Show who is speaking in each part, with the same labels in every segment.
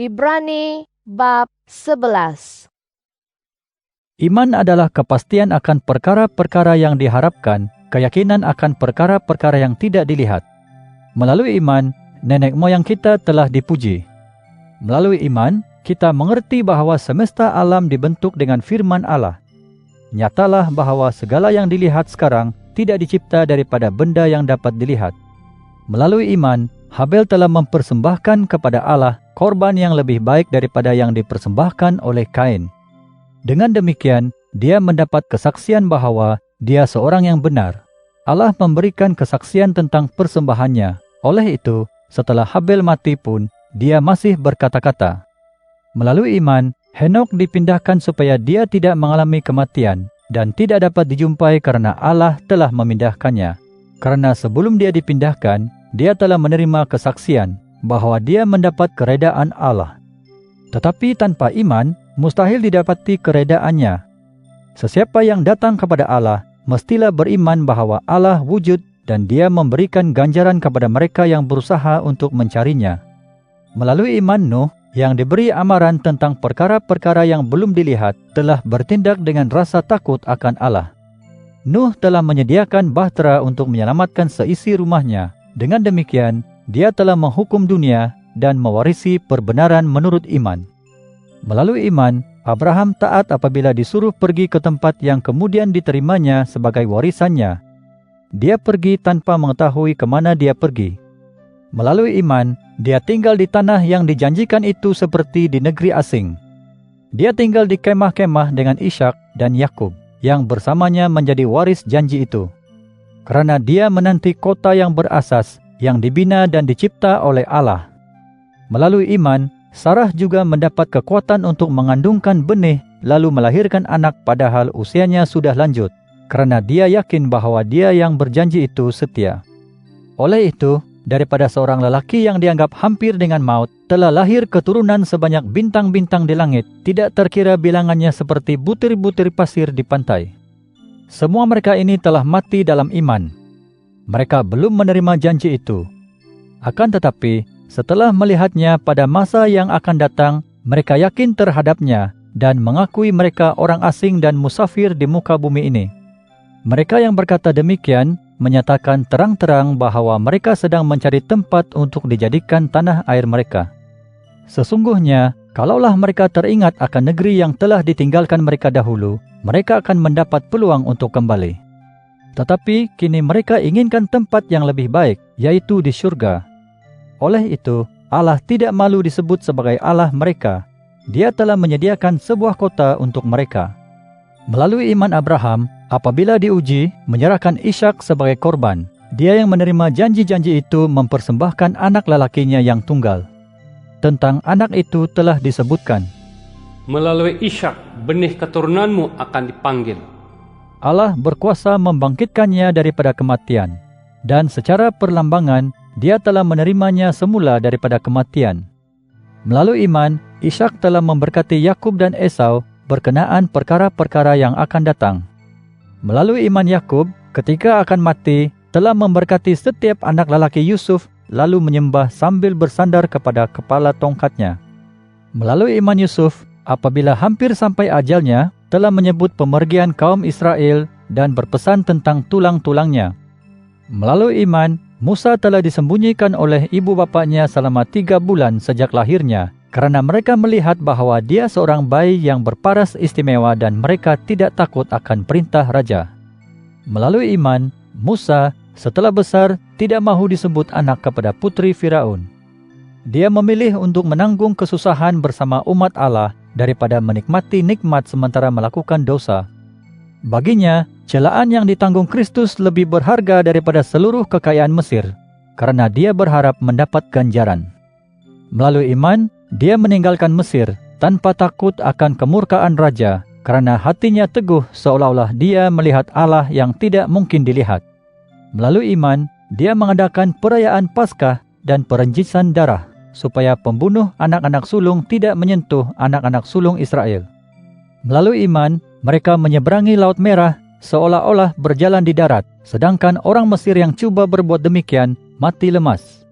Speaker 1: Ibrani bab 11.
Speaker 2: Iman adalah kepastian akan perkara-perkara yang diharapkan, keyakinan akan perkara-perkara yang tidak dilihat. Melalui iman, nenek moyang kita telah dipuji. Melalui iman, kita mengerti bahwa semesta alam dibentuk dengan firman Allah. Nyatalah bahwa segala yang dilihat sekarang tidak dicipta daripada benda yang dapat dilihat. Melalui iman, Habel telah mempersembahkan kepada Allah korban yang lebih baik daripada yang dipersembahkan oleh Kain. Dengan demikian, dia mendapat kesaksian bahwa dia seorang yang benar. Allah memberikan kesaksian tentang persembahannya. Oleh itu, setelah Habel mati pun, dia masih berkata-kata. Melalui iman, Henok dipindahkan supaya dia tidak mengalami kematian dan tidak dapat dijumpai karena Allah telah memindahkannya. Karena sebelum dia dipindahkan, dia telah menerima kesaksian bahwa dia mendapat keredaan Allah. Tetapi tanpa iman, mustahil didapati keredaannya. Sesiapa yang datang kepada Allah, mestilah beriman bahwa Allah wujud dan dia memberikan ganjaran kepada mereka yang berusaha untuk mencarinya. Melalui iman Nuh, yang diberi amaran tentang perkara-perkara yang belum dilihat, telah bertindak dengan rasa takut akan Allah. Nuh telah menyediakan bahtera untuk menyelamatkan seisi rumahnya. Dengan demikian, dia telah menghukum dunia dan mewarisi perbenaran menurut iman. Melalui iman, Abraham taat apabila disuruh pergi ke tempat yang kemudian diterimanya sebagai warisannya. Dia pergi tanpa mengetahui ke mana dia pergi. Melalui iman, dia tinggal di tanah yang dijanjikan itu seperti di negeri asing. Dia tinggal di kemah-kemah dengan Ishak dan Yakub, yang bersamanya menjadi waris janji itu. Karena dia menanti kota yang berasas, yang dibina dan dicipta oleh Allah. Melalui iman, Sarah juga mendapat kekuatan untuk mengandungkan benih lalu melahirkan anak padahal usianya sudah lanjut, karena dia yakin bahwa dia yang berjanji itu setia. Oleh itu, daripada seorang lelaki yang dianggap hampir dengan maut, telah lahir keturunan sebanyak bintang-bintang di langit, tidak terkira bilangannya seperti butir-butir pasir di pantai. Semua mereka ini telah mati dalam iman. Mereka belum menerima janji itu. Akan tetapi, setelah melihatnya pada masa yang akan datang, mereka yakin terhadapnya dan mengakui mereka orang asing dan musafir di muka bumi ini. Mereka yang berkata demikian menyatakan terang-terang bahwa mereka sedang mencari tempat untuk dijadikan tanah air mereka. Sesungguhnya, kalaulah mereka teringat akan negeri yang telah ditinggalkan mereka dahulu, mereka akan mendapat peluang untuk kembali. Tetapi kini mereka inginkan tempat yang lebih baik, yaitu di surga. Oleh itu, Allah tidak malu disebut sebagai Allah mereka. Dia telah menyediakan sebuah kota untuk mereka. Melalui iman Abraham, apabila diuji, menyerahkan Ishak sebagai korban. Dia yang menerima janji-janji itu mempersembahkan anak lelakinya yang tunggal. Tentang anak itu telah disebutkan,
Speaker 3: melalui Ishak, benih keturunanmu akan dipanggil.
Speaker 2: Allah berkuasa membangkitkannya daripada kematian, dan secara perlambangan, dia telah menerimanya semula daripada kematian. Melalui iman, Ishak telah memberkati Yakub dan Esau berkenaan perkara-perkara yang akan datang. Melalui iman Yakub, ketika akan mati, telah memberkati setiap anak lelaki Yusuf, lalu menyembah sambil bersandar kepada kepala tongkatnya. Melalui iman Yusuf, apabila hampir sampai ajalnya, telah menyebut pemergian kaum Israel dan berpesan tentang tulang-tulangnya. Melalui iman, Musa telah disembunyikan oleh ibu bapanya selama 3 bulan sejak lahirnya, karena mereka melihat bahwa dia seorang bayi yang berparas istimewa dan mereka tidak takut akan perintah raja. Melalui iman, Musa setelah besar tidak mahu disebut anak kepada putri Firaun. Dia memilih untuk menanggung kesusahan bersama umat Allah daripada menikmati nikmat sementara melakukan dosa. Baginya, celaan yang ditanggung Kristus lebih berharga daripada seluruh kekayaan Mesir, karena dia berharap mendapat ganjaran. Melalui iman, dia meninggalkan Mesir tanpa takut akan kemurkaan raja, karena hatinya teguh seolah-olah dia melihat Allah yang tidak mungkin dilihat. Melalui iman, dia mengadakan perayaan Paskah dan perenjisan darah, supaya pembunuh anak-anak sulung tidak menyentuh anak-anak sulung Israel. Melalui iman, mereka menyeberangi Laut Merah seolah-olah berjalan di darat, sedangkan orang Mesir yang cuba berbuat demikian mati lemas.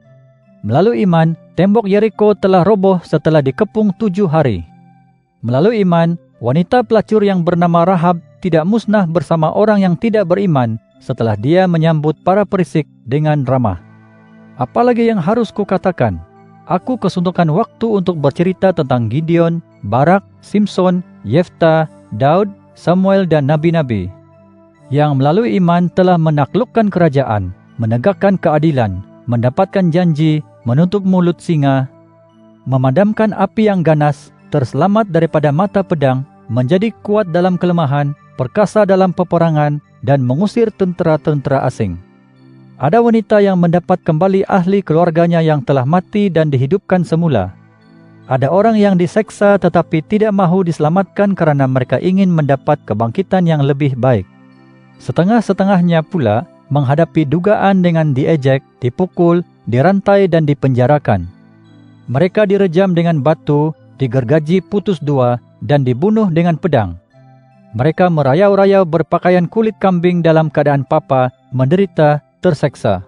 Speaker 2: Melalui iman, tembok Yeriko telah roboh setelah dikepung 7 hari. Melalui iman, wanita pelacur yang bernama Rahab tidak musnah bersama orang yang tidak beriman setelah dia menyambut para perisik dengan ramah. Apalagi yang harus kukatakan? Aku kesuntukan waktu untuk bercerita tentang Gideon, Barak, Simpson, Yefta, Daud, Samuel dan nabi-nabi yang melalui iman telah menaklukkan kerajaan, menegakkan keadilan, mendapatkan janji, menutup mulut singa, memadamkan api yang ganas, terselamat daripada mata pedang, menjadi kuat dalam kelemahan, perkasa dalam peperangan, dan mengusir tentera-tentera asing. Ada wanita yang mendapat kembali ahli keluarganya yang telah mati dan dihidupkan semula. Ada orang yang diseksa tetapi tidak mahu diselamatkan karena mereka ingin mendapat kebangkitan yang lebih baik. Setengah-setengahnya pula menghadapi dugaan dengan diejek, dipukul, dirantai dan dipenjarakan. Mereka direjam dengan batu, digergaji putus dua, dan dibunuh dengan pedang. Mereka merayau-rayau berpakaian kulit kambing dalam keadaan papa, menderita, terseksa.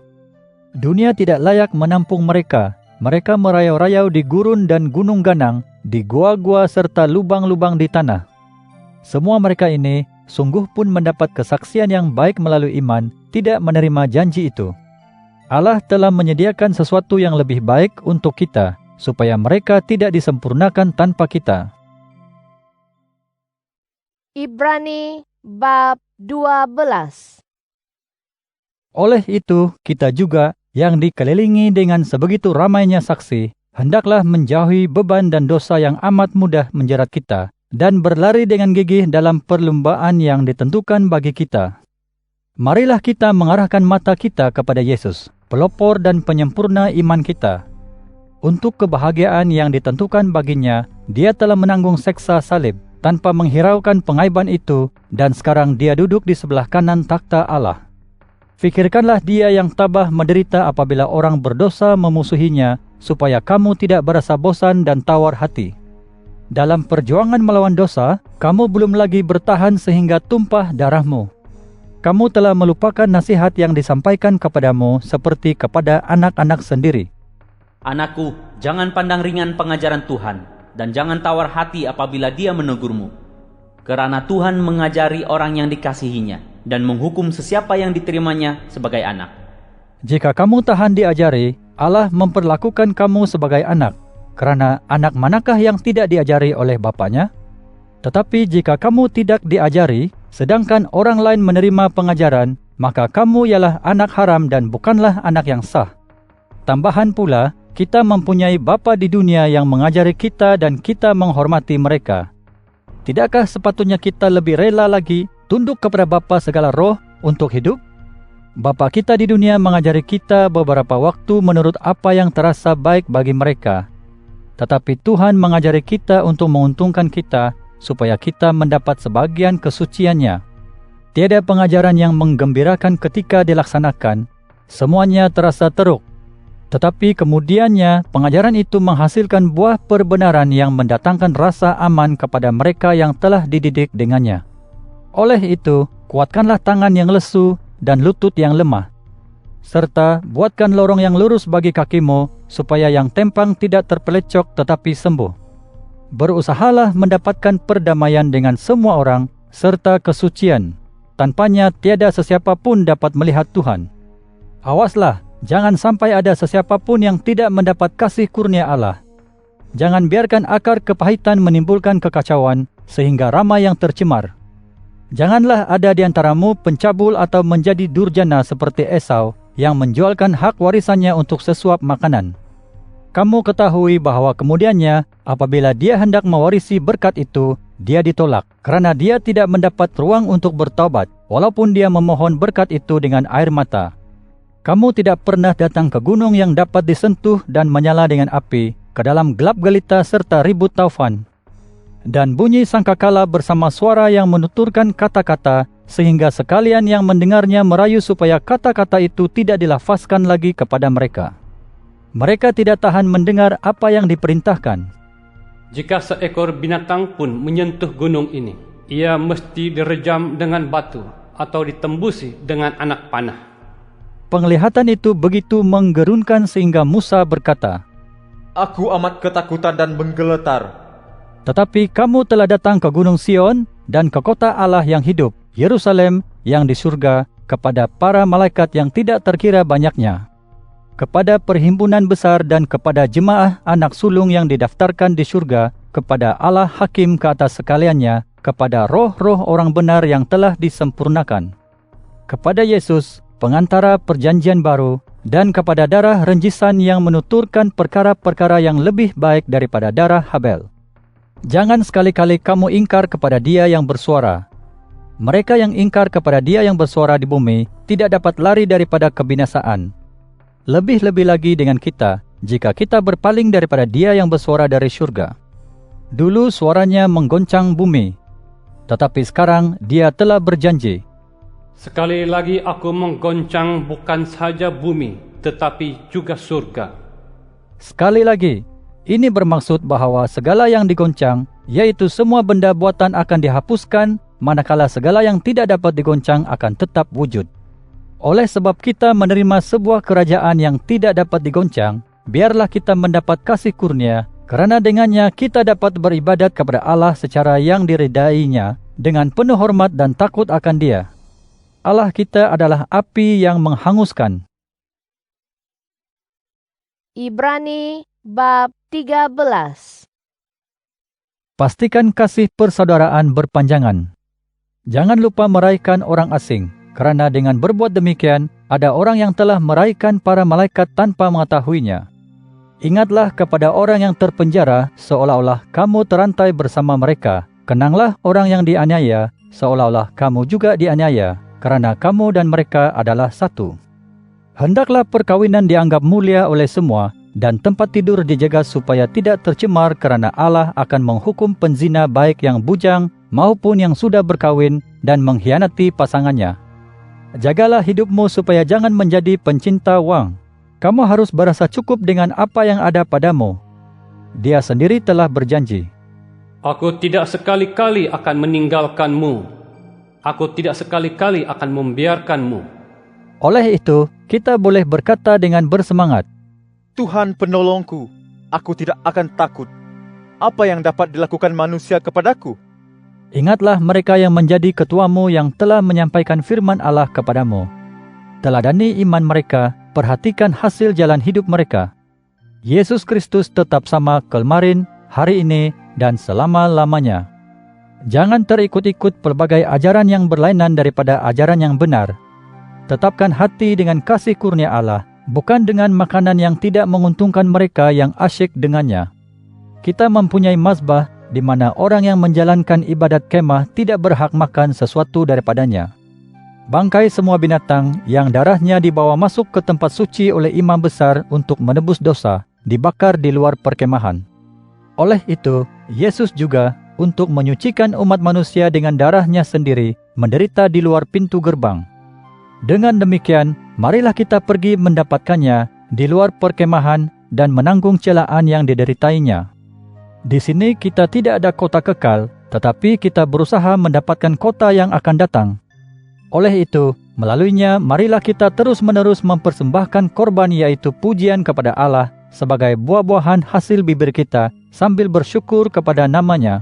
Speaker 2: Dunia tidak layak menampung mereka. Mereka merayau-rayau di gurun dan gunung ganang, di gua-gua serta lubang-lubang di tanah. Semua mereka ini sungguh pun mendapat kesaksian yang baik melalui iman, tidak menerima janji itu. Allah telah menyediakan sesuatu yang lebih baik untuk kita, supaya mereka tidak disempurnakan tanpa kita.
Speaker 1: Ibrani bab 12.
Speaker 2: Oleh itu, kita juga yang dikelilingi dengan sebegitu ramainya saksi, hendaklah menjauhi beban dan dosa yang amat mudah menjerat kita, dan berlari dengan gigih dalam perlombaan yang ditentukan bagi kita. Marilah kita mengarahkan mata kita kepada Yesus, pelopor dan penyempurna iman kita. Untuk kebahagiaan yang ditentukan baginya, dia telah menanggung seksa salib, tanpa menghiraukan pengaiban itu, dan sekarang dia duduk di sebelah kanan takhta Allah. Fikirkanlah dia yang tabah menderita apabila orang berdosa memusuhinya, supaya kamu tidak berasa bosan dan tawar hati. Dalam perjuangan melawan dosa, kamu belum lagi bertahan sehingga tumpah darahmu. Kamu telah melupakan nasihat yang disampaikan kepadamu seperti kepada anak-anak sendiri.
Speaker 4: Anakku, jangan pandang ringan pengajaran Tuhan, dan jangan tawar hati apabila dia menegurmu. Kerana Tuhan mengajari orang yang dikasihinya, dan menghukum sesiapa yang diterimanya sebagai anak.
Speaker 2: Jika kamu tahan diajari, Allah memperlakukan kamu sebagai anak, kerana anak manakah yang tidak diajari oleh bapanya? Tetapi jika kamu tidak diajari, sedangkan orang lain menerima pengajaran, maka kamu ialah anak haram dan bukanlah anak yang sah. Tambahan pula, kita mempunyai bapa di dunia yang mengajari kita dan kita menghormati mereka. Tidakkah sepatutnya kita lebih rela lagi tunduk kepada Bapa segala roh untuk hidup? Bapa kita di dunia mengajari kita beberapa waktu menurut apa yang terasa baik bagi mereka. Tetapi Tuhan mengajari kita untuk menguntungkan kita, supaya kita mendapat sebagian kesuciannya. Tiada pengajaran yang menggembirakan ketika dilaksanakan, semuanya terasa teruk. Tetapi kemudiannya, pengajaran itu menghasilkan buah perbenaran yang mendatangkan rasa aman kepada mereka yang telah dididik dengannya. Oleh itu, kuatkanlah tangan yang lesu dan lutut yang lemah. Serta buatkan lorong yang lurus bagi kakimu, supaya yang tempang tidak terpelecok tetapi sembuh. Berusahalah mendapatkan perdamaian dengan semua orang, serta kesucian. Tanpanya tiada sesiapa pun dapat melihat Tuhan. Awaslah, jangan sampai ada sesiapa pun yang tidak mendapat kasih kurnia Allah. Jangan biarkan akar kepahitan menimbulkan kekacauan, sehingga ramai yang tercemar. Janganlah ada di antaramu pencabul atau menjadi durjana seperti Esau yang menjualkan hak warisannya untuk sesuap makanan. Kamu ketahui bahawa kemudiannya apabila dia hendak mewarisi berkat itu, dia ditolak kerana dia tidak mendapat ruang untuk bertaubat walaupun dia memohon berkat itu dengan air mata. Kamu tidak pernah datang ke gunung yang dapat disentuh dan menyala dengan api, ke dalam gelap gelita serta ribut taufan. Dan bunyi sangkakala bersama suara yang menuturkan kata-kata, sehingga sekalian yang mendengarnya merayu supaya kata-kata itu tidak dilafazkan lagi kepada mereka. Mereka tidak tahan mendengar apa yang diperintahkan.
Speaker 3: Jika seekor binatang pun menyentuh gunung ini, ia mesti direjam dengan batu atau ditembusi dengan anak panah.
Speaker 2: Penglihatan itu begitu menggerunkan sehingga Musa berkata,
Speaker 5: Aku amat ketakutan dan menggeletar.
Speaker 2: Tetapi kamu telah datang ke Gunung Sion dan ke kota Allah yang hidup, Yerusalem yang di surga, kepada para malaikat yang tidak terkira banyaknya, kepada perhimpunan besar dan kepada jemaah anak sulung yang didaftarkan di surga, kepada Allah Hakim ke atas sekaliannya, kepada roh-roh orang benar yang telah disempurnakan, kepada Yesus, pengantara perjanjian baru, dan kepada darah renjisan yang menuturkan perkara-perkara yang lebih baik daripada darah Habel. Jangan sekali-kali kamu ingkar kepada Dia yang bersuara. Mereka yang ingkar kepada Dia yang bersuara di bumi tidak dapat lari daripada kebinasaan. Lebih-lebih lagi dengan kita, jika kita berpaling daripada Dia yang bersuara dari surga. Dulu suaranya menggoncang bumi, tetapi sekarang Dia telah berjanji,
Speaker 3: Sekali lagi aku menggoncang bukan sahaja bumi, tetapi juga surga.
Speaker 2: Sekali lagi, ini bermaksud bahawa segala yang digoncang, yaitu semua benda buatan akan dihapuskan, manakala segala yang tidak dapat digoncang akan tetap wujud. Oleh sebab kita menerima sebuah kerajaan yang tidak dapat digoncang, biarlah kita mendapat kasih kurnia, kerana dengannya kita dapat beribadat kepada Allah secara yang diridainya, dengan penuh hormat dan takut akan Dia. Allah kita adalah api yang menghanguskan.
Speaker 1: Ibrani bab 13.
Speaker 2: Pastikan kasih persaudaraan berpanjangan. Jangan lupa meraihkan orang asing, kerana dengan berbuat demikian, ada orang yang telah meraihkan para malaikat tanpa mengetahuinya. Ingatlah kepada orang yang terpenjara, seolah-olah kamu terantai bersama mereka. Kenanglah orang yang dianiaya, seolah-olah kamu juga dianiaya, kerana kamu dan mereka adalah satu. Hendaklah perkawinan dianggap mulia oleh semua, dan tempat tidur dijaga supaya tidak tercemar, kerana Allah akan menghukum penzina baik yang bujang maupun yang sudah berkawin dan mengkhianati pasangannya. Jagalah hidupmu supaya jangan menjadi pencinta wang. Kamu harus berasa cukup dengan apa yang ada padamu. Dia sendiri telah berjanji,
Speaker 3: Aku tidak sekali-kali akan meninggalkanmu. Aku tidak sekali-kali akan membiarkanmu.
Speaker 2: Oleh itu, kita boleh berkata dengan bersemangat,
Speaker 5: Tuhan penolongku, aku tidak akan takut. Apa yang dapat dilakukan manusia kepadaku?
Speaker 2: Ingatlah mereka yang menjadi ketuamu yang telah menyampaikan firman Allah kepadamu. Teladani iman mereka, perhatikan hasil jalan hidup mereka. Yesus Kristus tetap sama kemarin, hari ini, dan selama-lamanya. Jangan terikut-ikut pelbagai ajaran yang berlainan daripada ajaran yang benar. Tetapkan hati dengan kasih kurnia Allah, bukan dengan makanan yang tidak menguntungkan mereka yang asyik dengannya. Kita mempunyai mazbah di mana orang yang menjalankan ibadat kemah tidak berhak makan sesuatu daripadanya. Bangkai semua binatang yang darahnya dibawa masuk ke tempat suci oleh imam besar untuk menebus dosa, dibakar di luar perkemahan. Oleh itu, Yesus juga, untuk menyucikan umat manusia dengan darahnya sendiri, menderita di luar pintu gerbang. Dengan demikian, marilah kita pergi mendapatkannya di luar perkemahan dan menanggung celaan yang dideritainya. Di sini kita tidak ada kota kekal, tetapi kita berusaha mendapatkan kota yang akan datang. Oleh itu, melaluinya marilah kita terus-menerus mempersembahkan korban, yaitu pujian kepada Allah sebagai buah-buahan hasil bibir kita, sambil bersyukur kepada nama-Nya.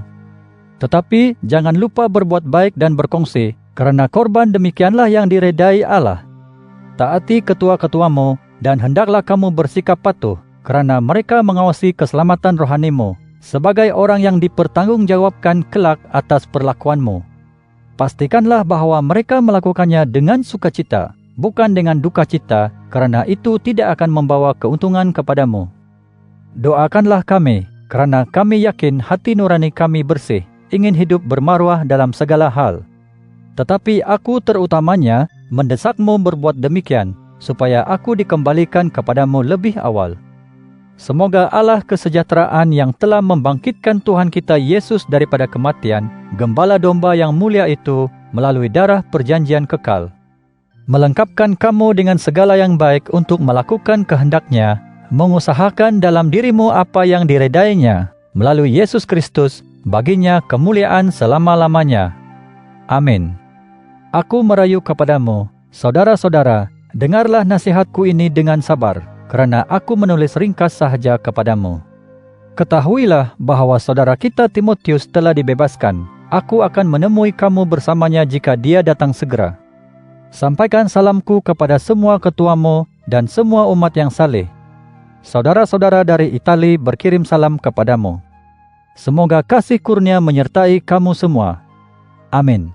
Speaker 2: Tetapi jangan lupa berbuat baik dan berkongsi, kerana korban demikianlah yang diredai Allah. Taati ketua-ketuamu, dan hendaklah kamu bersikap patuh, kerana mereka mengawasi keselamatan rohanimu, sebagai orang yang dipertanggungjawabkan kelak atas perlakuanmu. Pastikanlah bahawa mereka melakukannya dengan sukacita, bukan dengan duka cita, kerana itu tidak akan membawa keuntungan kepadamu. Doakanlah kami, kerana kami yakin hati nurani kami bersih, ingin hidup bermaruah dalam segala hal. Tetapi aku terutamanya mendesakmu berbuat demikian, supaya aku dikembalikan kepadamu lebih awal. Semoga Allah kesejahteraan yang telah membangkitkan Tuhan kita Yesus daripada kematian, Gembala domba yang mulia itu, melalui darah perjanjian kekal, melengkapkan kamu dengan segala yang baik untuk melakukan kehendak-Nya, mengusahakan dalam dirimu apa yang diredainya, melalui Yesus Kristus, baginya kemuliaan selama-lamanya. Amin. Aku merayu kepadamu, saudara-saudara, Dengarlah nasihatku ini dengan sabar, kerana aku menulis ringkas sahaja kepadamu. Ketahuilah bahawa saudara kita Timotius telah dibebaskan. Aku akan menemui kamu bersamanya jika dia datang segera. Sampaikan salamku kepada semua ketuamu dan semua umat yang saleh. Saudara-saudara dari Itali berkirim salam kepadamu. Semoga kasih kurnia menyertai kamu semua. Amin.